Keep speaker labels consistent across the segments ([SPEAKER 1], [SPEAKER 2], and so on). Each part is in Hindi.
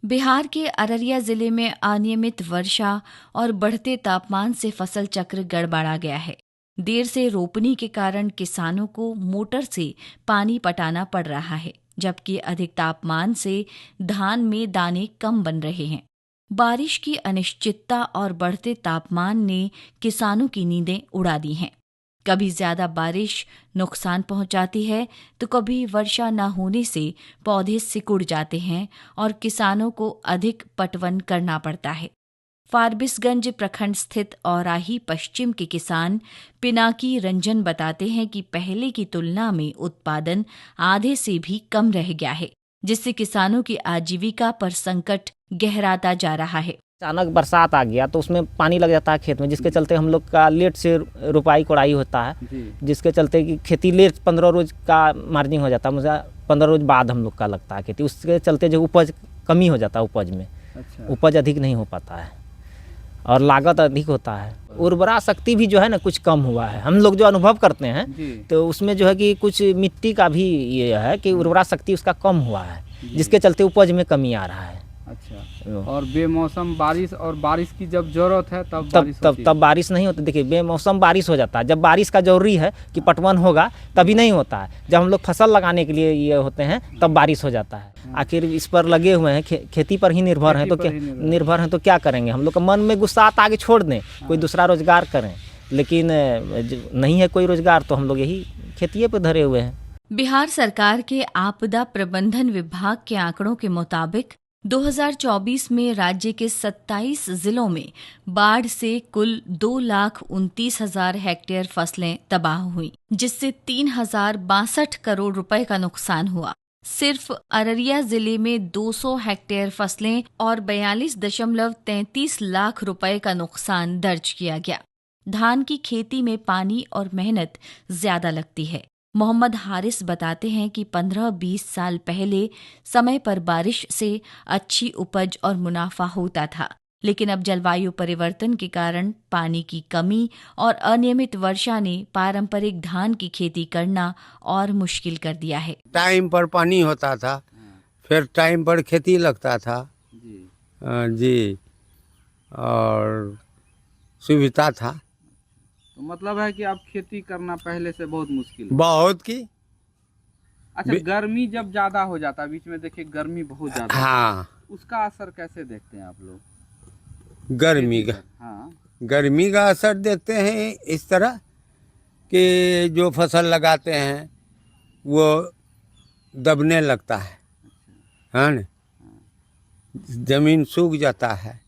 [SPEAKER 1] बिहार के अररिया जिले में अनियमित वर्षा और बढ़ते तापमान से फसल चक्र गड़बड़ा गया है। देर से रोपनी के कारण किसानों को मोटर से पानी पटाना पड़ रहा है, जबकि अधिक तापमान से धान में दाने कम बन रहे हैं। बारिश की अनिश्चितता और बढ़ते तापमान ने किसानों की नींदें उड़ा दी हैं। कभी ज्यादा बारिश नुकसान पहुंचाती है तो कभी वर्षा न होने से पौधे सिकुड़ जाते हैं और किसानों को अधिक पटवन करना पड़ता है। फारबिसगंज प्रखंड स्थित औराही पश्चिम के किसान पिनाकी रंजन बताते हैं कि पहले की तुलना में उत्पादन आधे से भी कम रह गया है, जिससे किसानों की आजीविका पर संकट गहराता जा रहा है।
[SPEAKER 2] अचानक बरसात आ गया तो उसमें पानी लग जाता है खेत में, जिसके चलते हम लोग का लेट से रुपाई कोड़ाई होता है, जिसके चलते कि खेती लेट 15 रोज का मार्जिन हो जाता है, मुझे 15 रोज बाद हम लोग का लगता है खेती। उसके चलते जो उपज कमी हो जाता है, उपज में उपज अधिक नहीं हो पाता है और लागत अधिक होता है। उर्वरा शक्ति भी जो है ना कुछ कम हुआ है। हम लोग जो अनुभव करते हैं तो उसमें जो है कि कुछ मिट्टी का भी ये है कि उर्वरा शक्ति उसका कम हुआ है, जिसके चलते उपज में कमी आ रहा है।
[SPEAKER 3] अच्छा, और बेमौसम बारिश, और बारिश की जब जरूरत है तब
[SPEAKER 2] बारिश नहीं होती। देखिए, बेमौसम बारिश हो जाता है। जब बारिश का जरूरी है कि पटवन होगा तभी नहीं होता है। जब हम लोग फसल लगाने के लिए ये होते हैं तब बारिश हो जाता है। आखिर इस पर लगे हुए हैं, खेती पर ही निर्भर हैं, तो क्या करेंगे। हम लोग का मन में गुस्सा आता आगे छोड़ दें, कोई दूसरा रोजगार करें, लेकिन नहीं है कोई रोजगार तो हम लोग यही खेती पे धरे हुए हैं।
[SPEAKER 1] बिहार सरकार के आपदा प्रबंधन विभाग के आंकड़ों के मुताबिक 2024 में राज्य के 27 जिलों में बाढ़ से कुल 2,29,000 हेक्टेयर फसलें तबाह हुई, जिससे 3,062 करोड़ रुपए का नुकसान हुआ। सिर्फ अररिया जिले में 200 हेक्टेयर फसलें और 42.33 लाख रुपए का नुकसान दर्ज किया गया। धान की खेती में पानी और मेहनत ज्यादा लगती है। मोहम्मद हारिस बताते हैं कि 15-20 साल पहले समय पर बारिश से अच्छी उपज और मुनाफा होता था, लेकिन अब जलवायु परिवर्तन के कारण पानी की कमी और अनियमित वर्षा ने पारंपरिक धान की खेती करना और मुश्किल कर दिया है।
[SPEAKER 4] टाइम पर पानी होता था, फिर टाइम पर खेती लगता था जी, और सुविधा था।
[SPEAKER 3] तो मतलब है कि अब खेती करना पहले से बहुत मुश्किल है।
[SPEAKER 4] बहुत की।
[SPEAKER 3] अच्छा, गर्मी जब ज्यादा हो जाता है, बीच में देखिए गर्मी बहुत ज्यादा,
[SPEAKER 4] हाँ,
[SPEAKER 3] उसका असर कैसे देखते हैं आप लोग?
[SPEAKER 4] गर्मी का असर देखते हैं इस तरह कि जो फसल लगाते हैं वो दबने लगता है ना, जमीन सूख जाता है।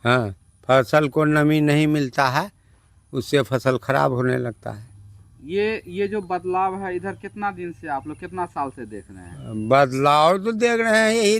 [SPEAKER 4] हाँ, फसल को नमी नहीं मिलता है, उससे फसल खराब होने लगता है।
[SPEAKER 3] ये जो बदलाव है इधर कितना दिन से, आप लोग कितना साल से देख रहे हैं?
[SPEAKER 4] बदलाव तो देख रहे हैं, यही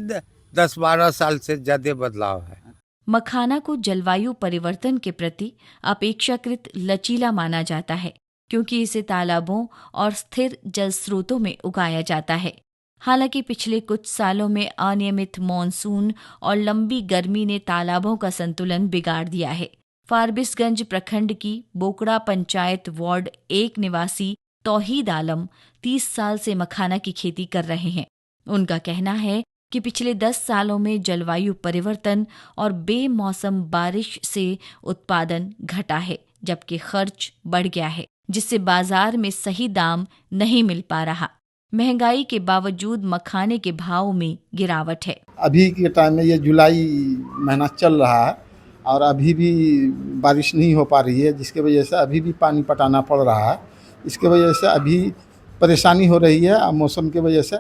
[SPEAKER 4] 10-12 साल से ज्यादा बदलाव है।
[SPEAKER 1] मखाना को जलवायु परिवर्तन के प्रति अपेक्षाकृत लचीला माना जाता है, क्योंकि इसे तालाबों और स्थिर जल स्रोतों में उगाया जाता है। हालांकि पिछले कुछ सालों में अनियमित मॉनसून और लंबी गर्मी ने तालाबों का संतुलन बिगाड़ दिया है। फारबिसगंज प्रखंड की बोकड़ा पंचायत वार्ड 1 निवासी तौहीद आलम 30 साल से मखाना की खेती कर रहे हैं। उनका कहना है कि पिछले 10 सालों में जलवायु परिवर्तन और बेमौसम बारिश से उत्पादन घटा है, जबकि खर्च बढ़ गया है, जिससे बाजार में सही दाम नहीं मिल पा रहा। महंगाई के बावजूद मखाने के भाव में गिरावट है।
[SPEAKER 5] अभी के टाइम में ये जुलाई महीना चल रहा है और अभी भी बारिश नहीं हो पा रही है, जिसके वजह से अभी भी पानी पटाना पड़ रहा है। इसके वजह से अभी परेशानी हो रही है और मौसम के वजह से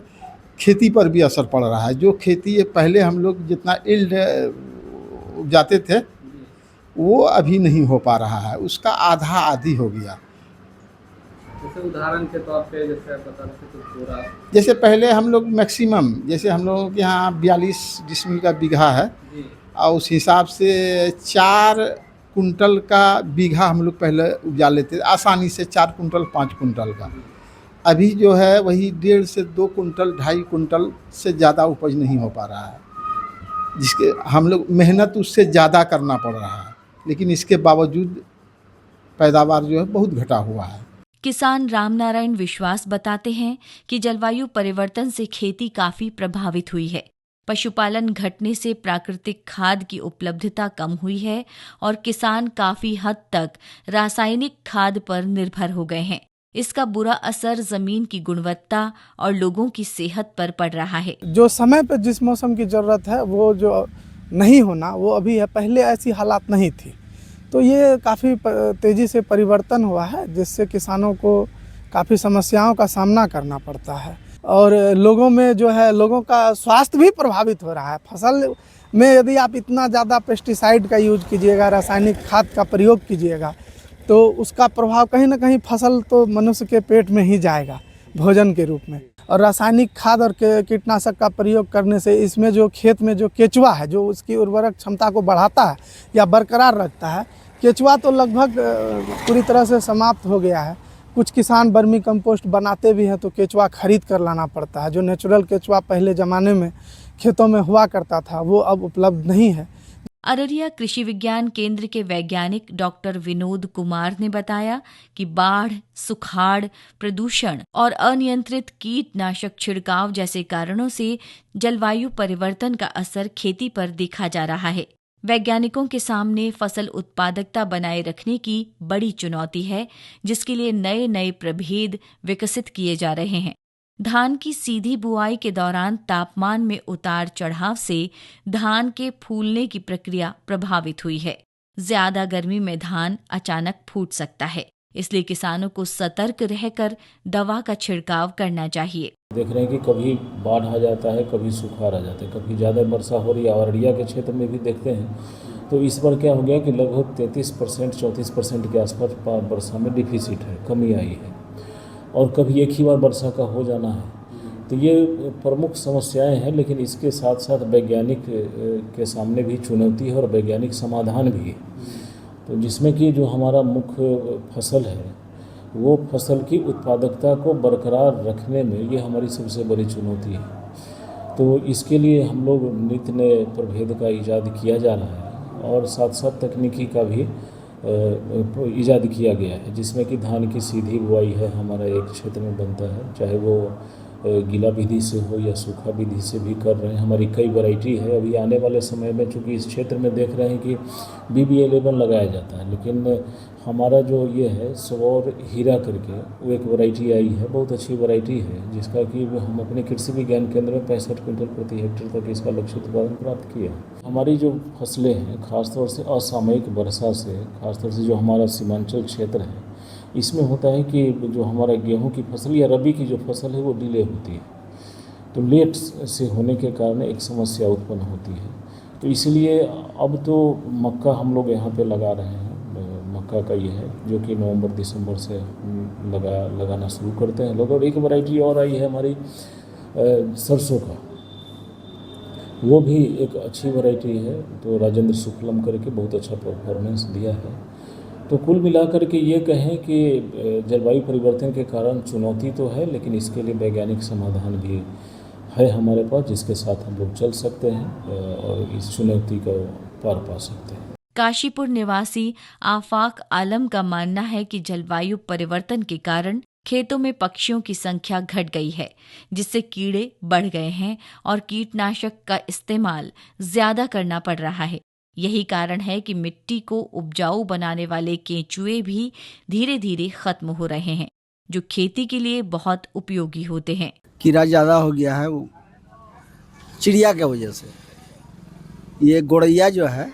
[SPEAKER 5] खेती पर भी असर पड़ रहा है। जो खेती पहले हम लोग जितना इल्ड उपजाते थे वो अभी नहीं हो पा रहा है, उसका आधा आधी हो गया।
[SPEAKER 3] जैसे उदाहरण के तौर पे
[SPEAKER 5] जैसे पहले हम लोग मैक्सिमम, जैसे हम लोगों के यहाँ 42 डिसमिल का बीघा है और उस हिसाब से 4 कुंटल का बीघा हम लोग पहले उपजा लेते, आसानी से 4 कुंटल 5 कुंटल का। अभी जो है वही 1.5 से 2 कुंटल 2.5 कुंटल से ज़्यादा उपज नहीं हो पा रहा है, जिसके हम लोग मेहनत उससे ज़्यादा करना पड़ रहा है, लेकिन इसके बावजूद पैदावार जो है बहुत घटा हुआ है।
[SPEAKER 1] किसान रामनारायण विश्वास बताते हैं कि जलवायु परिवर्तन से खेती काफी प्रभावित हुई है। पशुपालन घटने से प्राकृतिक खाद की उपलब्धता कम हुई है और किसान काफी हद तक रासायनिक खाद पर निर्भर हो गए हैं। इसका बुरा असर जमीन की गुणवत्ता और लोगों की सेहत पर पड़ रहा है।
[SPEAKER 6] जो समय पर जिस मौसम की ज़रूरत है वो जो नहीं होना वो अभी है, पहले ऐसी हालात नहीं थी। तो ये काफ़ी तेज़ी से परिवर्तन हुआ है, जिससे किसानों को काफ़ी समस्याओं का सामना करना पड़ता है और लोगों में जो है लोगों का स्वास्थ्य भी प्रभावित हो रहा है। फसल में यदि आप इतना ज़्यादा पेस्टिसाइड का यूज कीजिएगा, रासायनिक खाद का प्रयोग कीजिएगा, तो उसका प्रभाव कहीं ना कहीं फसल तो मनुष्य के पेट में ही जाएगा भोजन के रूप में। और रासायनिक खाद और कीटनाशक का प्रयोग करने से इसमें जो खेत में जो केचुआ है, जो उसकी उर्वरक क्षमता को बढ़ाता है या बरकरार रखता है, केचुआ तो लगभग पूरी तरह से समाप्त हो गया है। कुछ किसान वर्मी कंपोस्ट बनाते भी हैं तो केचुआ खरीद कर लाना पड़ता है। जो नेचुरल केचुआ पहले ज़माने में खेतों में हुआ करता था वो अब उपलब्ध नहीं है।
[SPEAKER 1] अररिया कृषि विज्ञान केंद्र के वैज्ञानिक डॉक्टर विनोद कुमार ने बताया कि बाढ़, सुखाड़, प्रदूषण और अनियंत्रित कीटनाशक छिड़काव जैसे कारणों से जलवायु परिवर्तन का असर खेती पर देखा जा रहा है। वैज्ञानिकों के सामने फसल उत्पादकता बनाए रखने की बड़ी चुनौती है, जिसके लिए नए नए प्रभेद विकसित किए जा रहे हैं। धान की सीधी बुआई के दौरान तापमान में उतार चढ़ाव से धान के फूलने की प्रक्रिया प्रभावित हुई है। ज्यादा गर्मी में धान अचानक फूट सकता है, इसलिए किसानों को सतर्क रहकर दवा का छिड़काव करना चाहिए।
[SPEAKER 7] देख रहे हैं कि कभी बाढ़ आ जाता है, कभी सुखाड़ आ जाता है, कभी ज़्यादा वर्षा हो रही है। अररिया के क्षेत्र में भी देखते हैं तो इस बार क्या हो गया कि लगभग 33% 34% के आसपास वर्षा में डिफिसिट है, कमी आई है और कभी एक ही बार वर्षा का हो जाना है। तो ये प्रमुख समस्याएं हैं, लेकिन इसके साथ साथ वैज्ञानिक के सामने भी चुनौती है और वैज्ञानिक समाधान भी है। तो जिसमें कि जो हमारा मुख्य फसल है वो फसल की उत्पादकता को बरकरार रखने में ये हमारी सबसे बड़ी चुनौती है। तो इसके लिए हम लोग नित्य नए प्रभेद का इजाद किया जा रहा है और साथ साथ तकनीकी का भी इजाद किया गया है, जिसमें कि धान की सीधी बुआई है हमारा एक क्षेत्र में बनता है, चाहे वो गीला विधि से हो या सूखा विधि से भी कर रहे हैं। हमारी कई वैरायटी है। अभी आने वाले समय में चूँकि इस क्षेत्र में देख रहे हैं कि BB11 लगाया जाता है, लेकिन हमारा जो ये है सौर हीरा करके वो एक वैरायटी आई है, बहुत अच्छी वैरायटी है, जिसका कि हम अपने कृषि विज्ञान केंद्र में 65 क्विंटल प्रति हेक्टेयर तक इसका लक्षित उत्पादन प्राप्त किया है। हमारी जो फसलें हैं खासतौर से असामयिक वर्षा से, खासतौर से जो हमारा सीमांचल क्षेत्र है, इसमें होता है कि जो हमारा गेहूं की फसल या रबी की जो फसल है वो डिले होती है, तो लेट से होने के कारण एक समस्या उत्पन्न होती है। तो इसलिए अब तो मक्का हम लोग यहाँ पे लगा रहे हैं। मक्का का ये है जो कि नवंबर दिसंबर से लगाना शुरू करते हैं लोग। और एक वैरायटी और आई है हमारी सरसों का, वो भी एक अच्छी वैरायटी है, तो राजेंद्र शुक्लम करके बहुत अच्छा परफॉर्मेंस दिया है। तो कुल मिलाकर के ये कहें कि जलवायु परिवर्तन के कारण चुनौती तो है, लेकिन इसके लिए वैज्ञानिक समाधान भी है हमारे पास, जिसके साथ हम लोग चल सकते हैं और इस चुनौती को पार पा सकते हैं।
[SPEAKER 1] काशीपुर निवासी आफाक आलम का मानना है कि जलवायु परिवर्तन के कारण खेतों में पक्षियों की संख्या घट गई है, जिससे कीड़े बढ़ गए हैं और कीटनाशक का इस्तेमाल ज्यादा करना पड़ रहा है। यही कारण है कि मिट्टी को उपजाऊ बनाने वाले केंचुए भी धीरे धीरे खत्म हो रहे हैं, जो खेती के लिए बहुत उपयोगी होते हैं।
[SPEAKER 8] कीड़ा ज़्यादा हो गया है वो चिड़िया के वजह से। ये गोरैया जो है,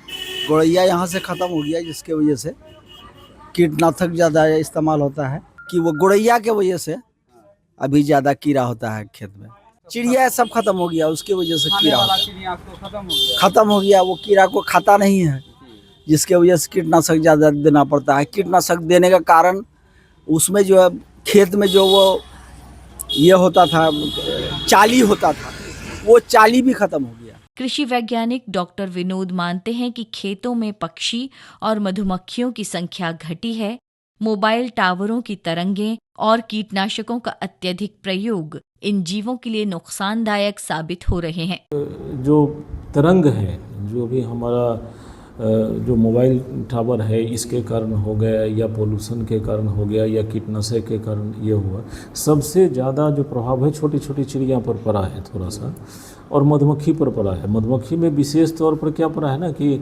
[SPEAKER 8] गोरैया यहाँ से ख़त्म हो गया, जिसके वजह से कीटनाशक ज़्यादा इस्तेमाल होता है कि वो गोरैया के वजह से अभी ज़्यादा कीड़ा होता है खेत में। चिड़िया सब खत्म हो गया, उसकी वजह से कीड़ा खत्म हो गया। वो कीड़ा को खाता नहीं है, जिसके वजह से कीटनाशक ज़्यादा देना पड़ता है। कीटनाशक देने का कारण उसमें जो है खेत में जो वो ये होता था, चाली होता था, वो चाली भी खत्म हो गया।
[SPEAKER 1] कृषि वैज्ञानिक डॉक्टर विनोद मानते हैं कि खेतों में पक्षी और मधुमक्खियों की संख्या घटी है। मोबाइल टावरों की तरंगें और कीटनाशकों का अत्यधिक प्रयोग इन जीवों के लिए नुकसानदायक साबित हो रहे हैं।
[SPEAKER 7] जो तरंग है, जो भी हमारा जो मोबाइल टावर है इसके कारण हो गया या पोल्यूशन के कारण हो गया या कीटनाशक के कारण ये हुआ। सबसे ज़्यादा जो प्रभाव है छोटी छोटी चिड़िया पर पड़ा है थोड़ा सा, और मधुमक्खी पर पड़ा है। मधुमक्खी में विशेष तौर पर क्या पड़ा है ना कि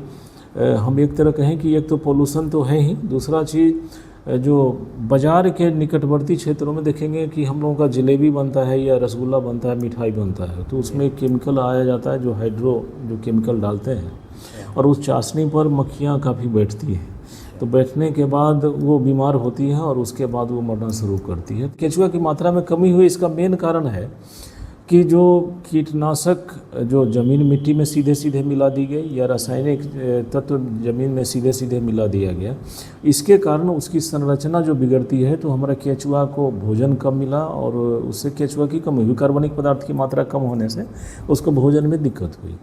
[SPEAKER 7] हम एक तरह कहें कि एक तो पोल्यूशन तो है ही, दूसरा चीज़ जो बाज़ार के निकटवर्ती क्षेत्रों में देखेंगे कि हम लोगों का जलेबी बनता है या रसगुल्ला बनता है, मिठाई बनता है, तो उसमें केमिकल आया जाता है जो जो केमिकल डालते हैं, और उस चाशनी पर मक्खियाँ काफ़ी बैठती हैं। तो बैठने के बाद वो बीमार होती हैं और उसके बाद वो मरना शुरू करती है। केंचुआ की मात्रा में कमी हुई, इसका मेन कारण है कि जो कीटनाशक जो ज़मीन मिट्टी में सीधे सीधे मिला दी गई या रासायनिक तत्व ज़मीन में सीधे सीधे मिला दिया गया, इसके कारण उसकी संरचना जो बिगड़ती है, तो हमारा केंचुआ को भोजन कम मिला और उससे केंचुआ की कमी हुई। कार्बनिक पदार्थ की मात्रा कम होने से उसको भोजन में दिक्कत हुई।